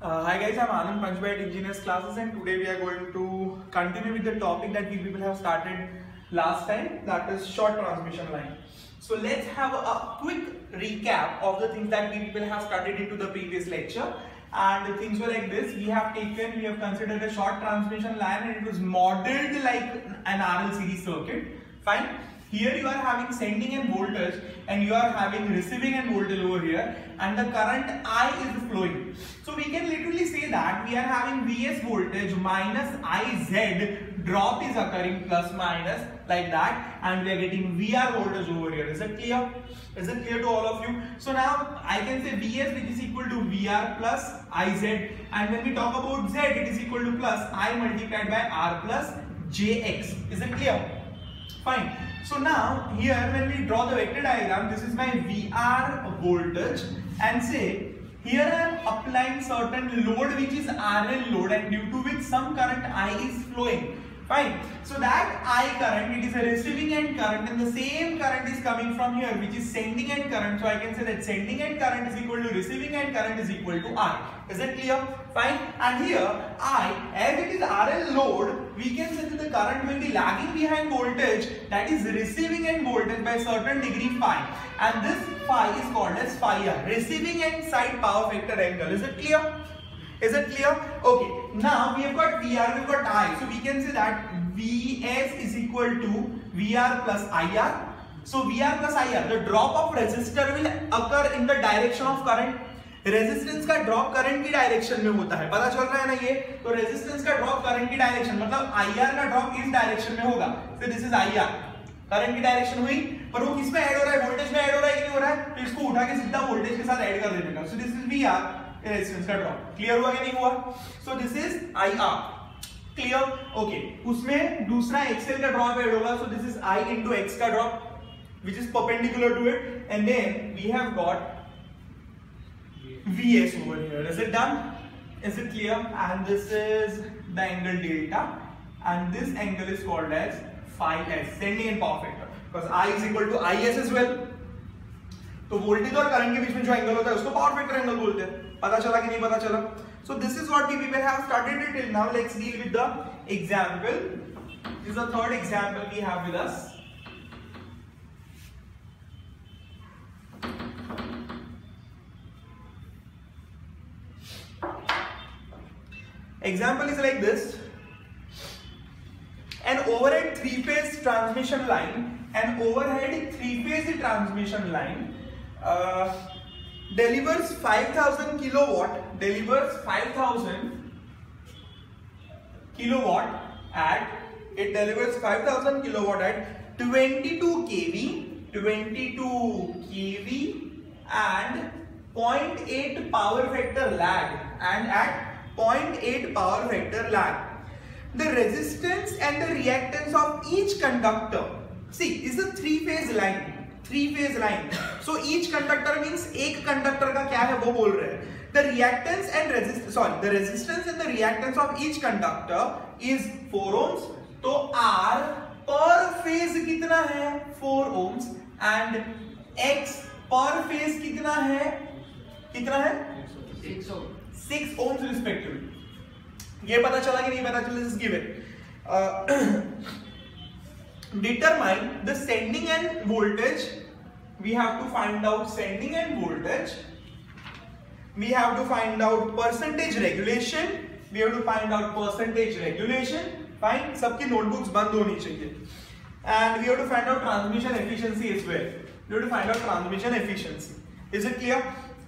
Hi guys, I'm Anand Panchbite Engineers Classes, and today we are going to continue with the topic that we people have started last time, that is short transmission line. So let's have a quick recap of the things that we people have started into the previous lecture. And the things were like this: we have considered a short transmission line, and it was modeled like an RL series circuit. Fine. Here you are having sending end voltage and you are having receiving end voltage over here, and the current I is flowing. So we can literally say that we are having Vs voltage minus Iz, drop is occurring plus minus like that, and we are getting Vr voltage over here. Is it clear? Is it clear to all of you? So now I can say Vs, which is equal to Vr plus Iz, and when we talk about Z, it is equal to plus I multiplied by R plus Jx. Is it clear? Fine. So now here when we draw the vector diagram, this is my Vr voltage, and say here I am applying certain load which is RL load, and due to which some current I is flowing. Fine. So that I current, it is a receiving end current, and the same current is coming from here, which is sending end current. So I can say that sending end current is equal to receiving end current is equal to I. Is it clear? Fine. And here I, as it is RL load, we can say that the current will be lagging behind voltage, that is receiving end voltage, by certain degree phi. And this phi is called as phi r, receiving end side power factor angle. Is it clear? Is it clear? Okay. Now we have got VR, we have got I. So we can say that Vs is equal to Vr plus IR. So Vr plus IR, the drop of resistor will occur in the direction of current. Resistance का drop current की direction में होता है, पता चल रहा है ना ये? तो रेजिस्टेंस का ड्रॉप करंट की डायरेक्शन मतलब IR का ड्रॉप इस डायरेक्शन में होगा. So this is IR. Current की डायरेक्शन हुई, पर वो किस में ऐड हो रहा है? वोल्टेज में ऐड हो रहा है कि नहीं हो रहा है? तो इसको उठा के सीधा वोल्टेज के साथ ऐड कर देने का. So this is VR, resistance का ड्रॉप. क्लियर हुआ कि नहीं हुआ? So this is IR. Clear? Okay. उसमें दूसरा XL का ड्रॉप ऐड होगा. So this is I into X का drop, which is perpendicular to it, and then we have got Vs over here. Is it done? Is it clear? And this is the angle delta, and this angle is called as phi s, sending end power factor, because I is equal to Is as well. तो voltage और current के बीच में जो angle होता है उसको power factor angle बोलते हैं. पता चला कि नहीं पता चला? So this is what we people have started it till now. Let's deal with the example. This is the third example we have with us. Example is like this: an overhead three-phase transmission line, delivers 5,000 kilowatt, at 22 kV and 0.8 power factor lag, and at 0.8 power factor lag. The resistance and the reactance of each conductor. See, it's a three-phase line. So each conductor means एक conductor का क्या है वो बोल रहे हैं. The resistance and the reactance of each conductor is 4 ohms. तो R per phase कितना है? 4 ohms, and X per phase कितना है? 6 ohms respectively. ये पता चला कि नहीं पता चला? This is given. Determine the sending end voltage. We have to find out sending end voltage. We have to find out percentage regulation. Fine. सबकी notebooks बंद होनी चाहिए. And we have to find out transmission efficiency as well. Is it clear?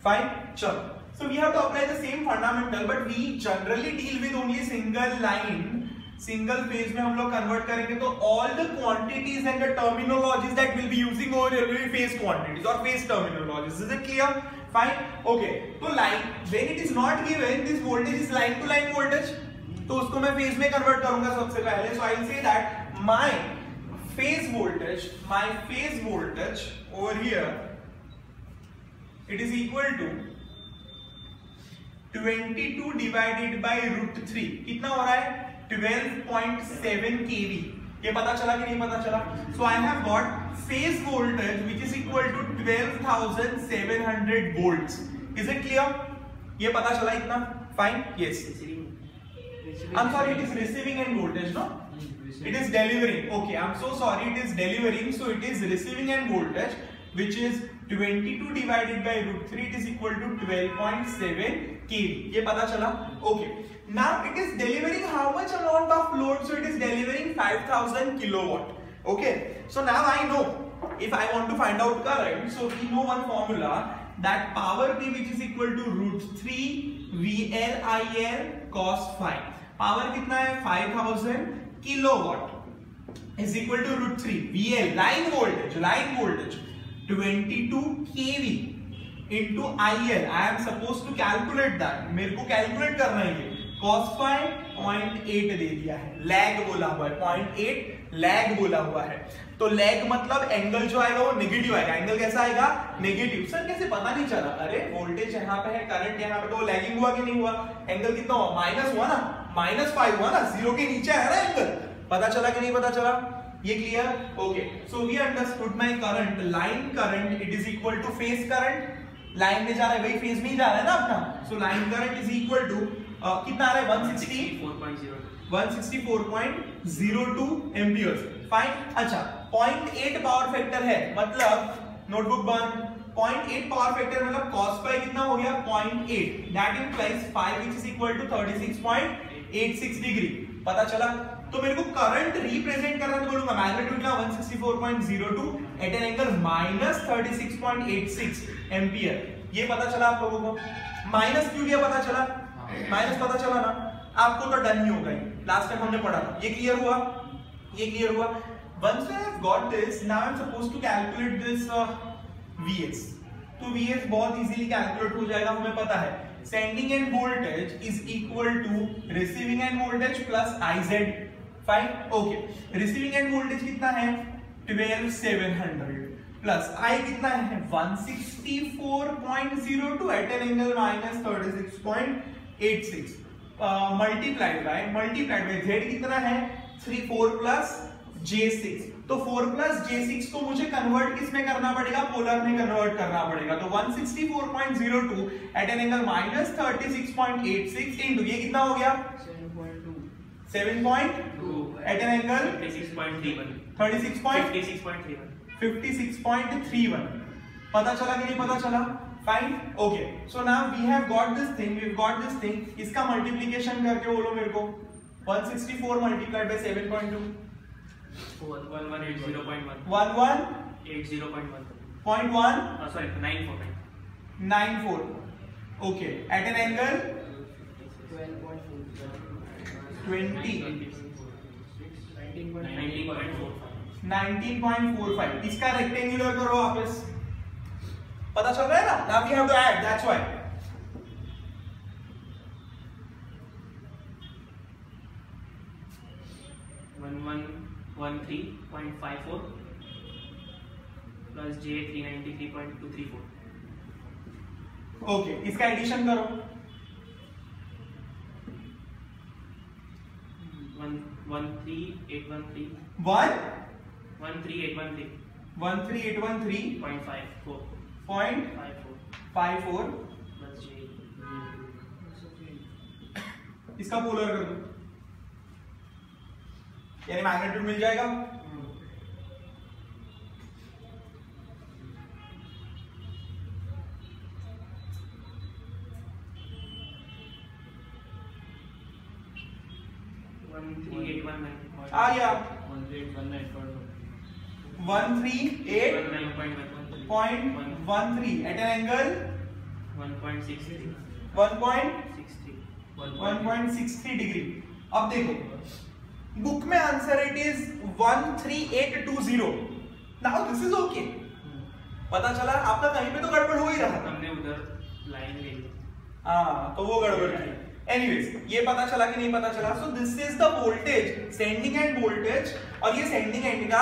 Fine. Chalo. So we have to apply the same fundamental, but we generally deal with only single line, single phase में हम लोग convert करेंगे, तो all the quantities and the terminologies that we'll be using over here will be phase quantities or phase terminologies. Is it clear? Fine. Okay. तो line, when it is not given, this voltage is line to line voltage, तो उसको मैं phase में convert करूँगा सबसे पहले. So I'll say that my phase voltage over here, it is equal to 22 divided by √3. कितना हो रहा है? 12.7 kV. ये पता चला कि नहीं पता चला? So I have got phase voltage which is equal to 12,700 volts. Is it clear? ये पता चला इतना Fine? Yes. I'm sorry, it is receiving end voltage, no? It is delivering. Okay, I'm so sorry, it is delivering. So it is receiving end voltage, which is 22 divided by root 3. It is equal to 12.7 kV. ये पता चला? Okay. Now it is delivering how much amount of load? So it is delivering 5000 kilowatt. Okay. So now I know if I want to find out current. So we know one formula, that power P, which is equal to root 3 VL IL cos phi. Power कितना है? 5000 kilowatt is equal to root 3 VL line voltage 22 kV into IL. I am supposed to calculate that. मेरे को calculate करना है ये. cos phi 0.8 दे दिया है. lag बोला हुआ है 0.8 lag बोला हुआ है. तो lag मतलब एंगल जो आएगा वो नेगेटिव आएगा. एंगल कैसा आएगा? नेगेटिव. सर कैसे पता नहीं चला? अरे वोल्टेज यहाँ पे है, करंट यहाँ पे, तो लैगिंग हुआ कि नहीं हुआ? एंगल कितना हुआ? माइनस हुआ ना, -5 हुआ ना, 0 के नीचे है ना एंगल. पता चला कि नहीं पता चला? ये clear? Okay. So we understood my current, line current it is equal to phase current. Line में जा रहा है वही फेज में ही जा रहा है ना अपना. So line current is equal to कितना आ रहा है? 164.02 एम्पियर्स. फाइन. अच्छा, 0.8 पावर फैक्टर है, मतलब नोटबुक बंद. 0.8 पावर फैक्टर मतलब cos phi कितना हो गया? 0.8. That implies phi which is equal to 36.86 degree. पता चला? तो मेरे को करंट रिप्रेजेंट करना तो बोलूंगा मैग्नीट्यूड का 164.02 एट एन एंगल -36.86 एम्पियर. ये पता चला आप लोगों को? माइनस क्यों दिया पता चला? माइनस पता चला ना आपको? तो डन ही होगा. लास्ट टाइम हमने पढ़ा था. ये क्लियर हुआ? ये क्लियर हुआ? Once I have got this, now I'm supposed to calculate this Vs. तो Vs बहुत easily calculate हो जाएगा, हमें पता है. Sending end voltage is equal to receiving end voltage plus Iz. Fine. Okay. Receiving end voltage कितना है? 12700 plus I कितना है? 164.02 at an angle -36.86 multiplied by Z कितना है? 4 plus J6. तो 4 plus J6 को मुझे कन्वर्ट किसमें करना पड़ेगा? पोलर में कन्वर्ट करना पड़ेगा. तो 164.02 एट एन एंगल -36.86 इनटू ये कितना हो गया? 7.2 एट एन एंगल 56.31. पता चला कि नहीं पता चला? Fine. Okay. So now we have got this thing. इसका मल्टीप्लिकेशन करके बोलो मेरे को. 164 multiplied by 7.2 1180.1 sorry 94. Okay. At an angle 19.45. इसका रेक्टेंगुलर करो वापस. पता चल रहा है ना? Now we have to add. That's why. 13.54 plus J 393.234. Okay. इसका एडिशन करो. 13813 13813.54 plus J. इसका पोलर कर दो, यानी मैग्नीट्यूड मिल जाएगा. आ गया 138.13 एट एन एंगल 1.63 डिग्री. अब देखो बुक में answer it is 13820. Now this is okay. पता चला? आपका कहीं पे तो गड़बड़ हो ही रहा था. हमने उधर लाइन ले ली. हाँ, तो वो गड़बड़ थी. एनीवेज, ये पता चला कि नहीं पता चला? So this is the voltage, sending end voltage, और ये सेंडिंग एंड का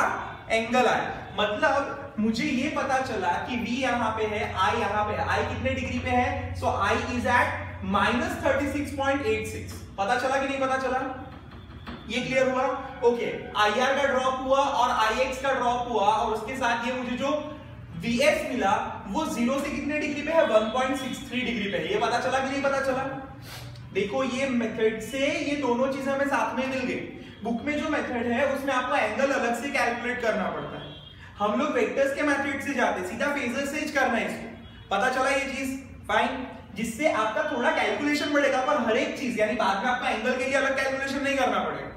एंगल आया. मतलब मुझे ये पता चला कि V यहाँ पे है, I यहाँ पे है. I कितने डिग्री पे है? सो I इज एट -36.86. पता चला कि नहीं पता चला? ये क्लियर हुआ? ओके. IR का ड्रॉप हुआ और IX का ड्रॉप हुआ, और उसके साथ ये मुझे जो VS मिला वो 0 से कितने डिग्री पे है? 1.63 डिग्री पे है. ये पता चला कि नहीं पता चला? देखो ये मेथड से ये दोनों चीजें हमें साथ में मिल गई। बुक में जो मेथड है उसमें आपको एंगल अलग से कैलकुलेट करना पड़ता है, हम लोग वेक्टर्स के मेथड से जाते, सीधा फेजर से करना है इसको। पता चला ये चीज? फाइन। जिससे आपका थोड़ा कैलकुलेशन बढ़ेगा, पर हर एक चीज यानी बाद में आपका एंगल के लिए अलग कैलकुलेशन नहीं करना पड़ेगा।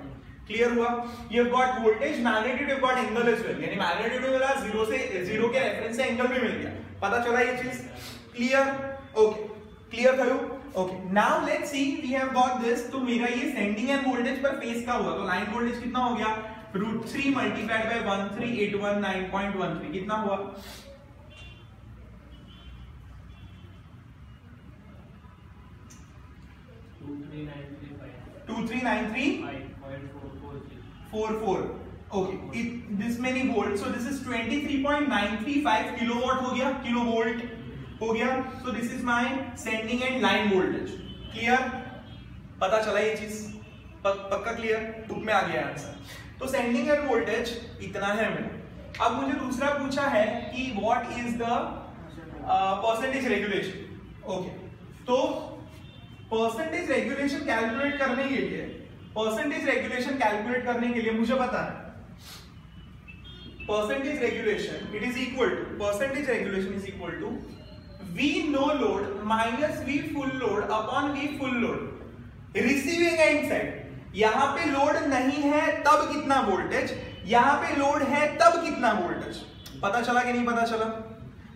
क्लियर हुआ? You have got voltage, magnitude, you have got angle as well, यानी मैग्नीट्यूड में मिला, जीरो के रेफरेंस से एंगल भी मिल गया। पता चला ये चीज? क्लियर? ओके, क्लियर करो? Okay, now let's see, we have got this. तो मेरा ये sending end voltage per phase का हुआ, तो लाइन वोल्टेज कितना हो गया? √3 मल्टीप्लाइड बाय 13819.13 कितना हुआ? 2393.44. Okay, this many volts, so this is 23.935 kilowatt हो गया, kilovolt हो गया. So this is my sending and line voltage. Clear? पता चला ये चीज? पक्का क्लियर? बुक में आ गया आंसर. तो सेंडिंग एंड वोल्टेज इतना है मेरा. अब मुझे दूसरा पूछा है कि what is the percentage regulation. Okay, तो परसेंटेज रेगुलेशन कैलकुलेट करने के लिए मुझे पता है percentage regulation it is equal to V no load minus V full load upon V full load. Receiving end side, यहां पे लोड नहीं है तब कितना वोल्टेज, यहां पे लोड है तब कितना वोल्टेज. पता चला कि नहीं पता चला?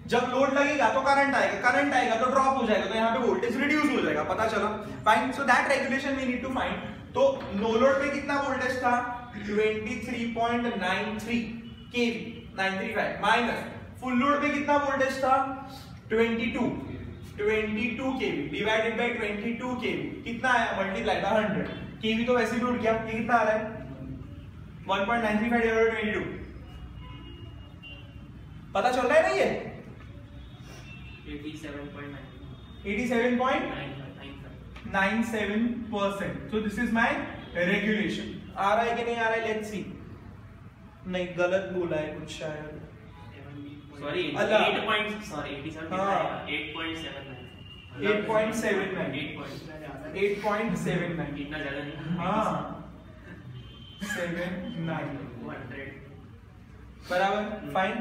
जब लोड लगेगा तो करंट आएगा तो ड्रॉप हो जाएगा, तो यहाँ पे वोल्टेज रिड्यूस हो जाएगा. पता चला? Fine. So that regulation we need to find. तो नो लोड पे कितना वोल्टेज था? 23.93 kV 935 माइनस फुल लोड पे कितना वोल्टेज था? 22 kV डिवाइडेड बाय 22 kV कितना आया? Multiply by 100. kV तो वैसे भी उठ गया, ये कितना आ रहा है? 1.935 डिवाइडेड बाय 22. पता चल रहा है ना? ये 87.97%. So this is my regulation. आ रहा है कि नहीं आ रहा है? Let's see. नहीं, गलत बोला है कुछ शायद. Sorry, 8.79. इतना ज्यादा नहीं. हाँ, 79 बराबर. फाइन.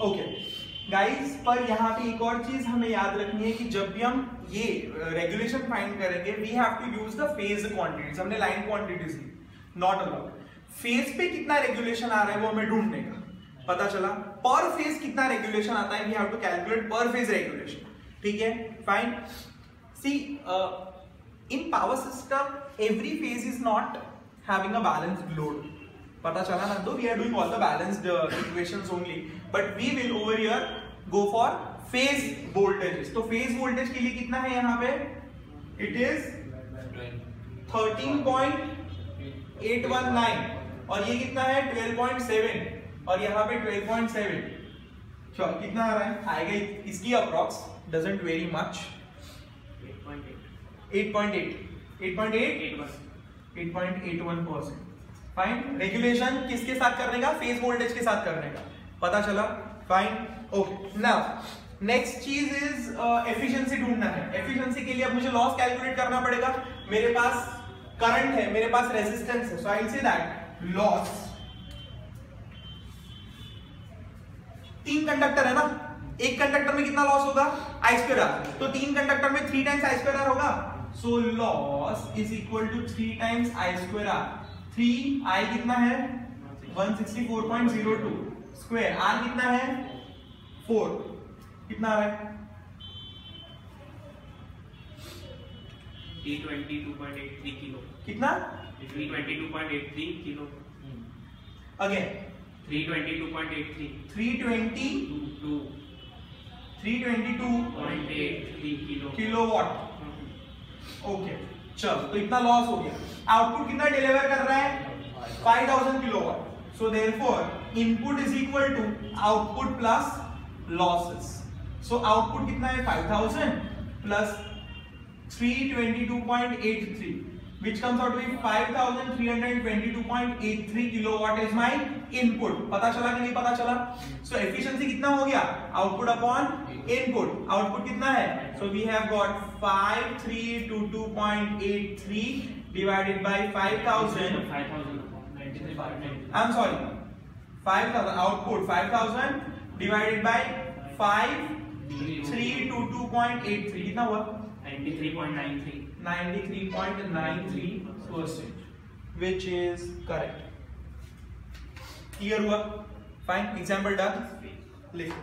ओके गाइस, पर यहाँ पे एक और चीज हमें याद रखनी है कि जब भी हम ये रेगुलेशन फाइंड करेंगे we have to use the phase quantities. हमने लाइन क्वांटिटीज ली, नॉट अलाउड. फेज पे कितना रेगुलेशन आ रहा है वो हमें ढूंढने का. पता चला? पर फेज कितना रेगुलेशन आता है, we have to calculate per phase regulation. ठीक है, fine. See, in power system every phase is not having a balanced load. पता चला ना? तो we are doing all the balanced equations only, but we will over here go for phase voltages. तो phase voltage के लिए कितना है यहाँ पे? इट इज 13.819 और ये कितना है? 12.7 और यहाँ पे 12.7. चलो कितना आ रहा है? आएगा इसकी approx, doesn't very much. 8.81%. Fine. Regulation किसके साथ करने का? फेज वोल्टेज के साथ करने का. पता चला? फाइन. ओके, नाउ नेक्स्ट चीज इज एफिशिएंसी ढूंढना है. एफिशिएंसी के लिए अब मुझे लॉस कैलकुलेट करना पड़ेगा. मेरे पास करंट है, मेरे पास रेजिस्टेंस है, so I will say that loss. 3 conductor है ना, एक कंडक्टर में कितना लॉस होगा? I square R. तो 3 कंडक्टर में 3 टाइम्स I स्क्वायर R होगा. So loss is equal to 3 times I square R. 3 I कितना है? 164.02 स्क्वायर. R कितना है? 4. कितना आ रहा है? 322.83 किलो. कितना? 322.83 kilo. Again 322.83 322.83 kilo. Kilowatt. Okay, चलो तो इतना लॉस हो गया. आउटपुट कितना डिलीवर कर रहा है? 5000 kilowatt. So therefore input is equal to output plus losses. So output कितना है? 5000 plus 322.83. which comes out to be 5322.83 kilowatt is my input. पता चला कि नहीं पता चला? So efficiency कितना हो गया? Output upon input. Output कितना है? So we have got 5322.83 divided by 5000. 5,000. I'm sorry. 5000 output 5000 divided by 5322.83 कितना हुआ? 93.93. 93.93%, which is correct. Clear हुआ? Fine. Example done. लिखो.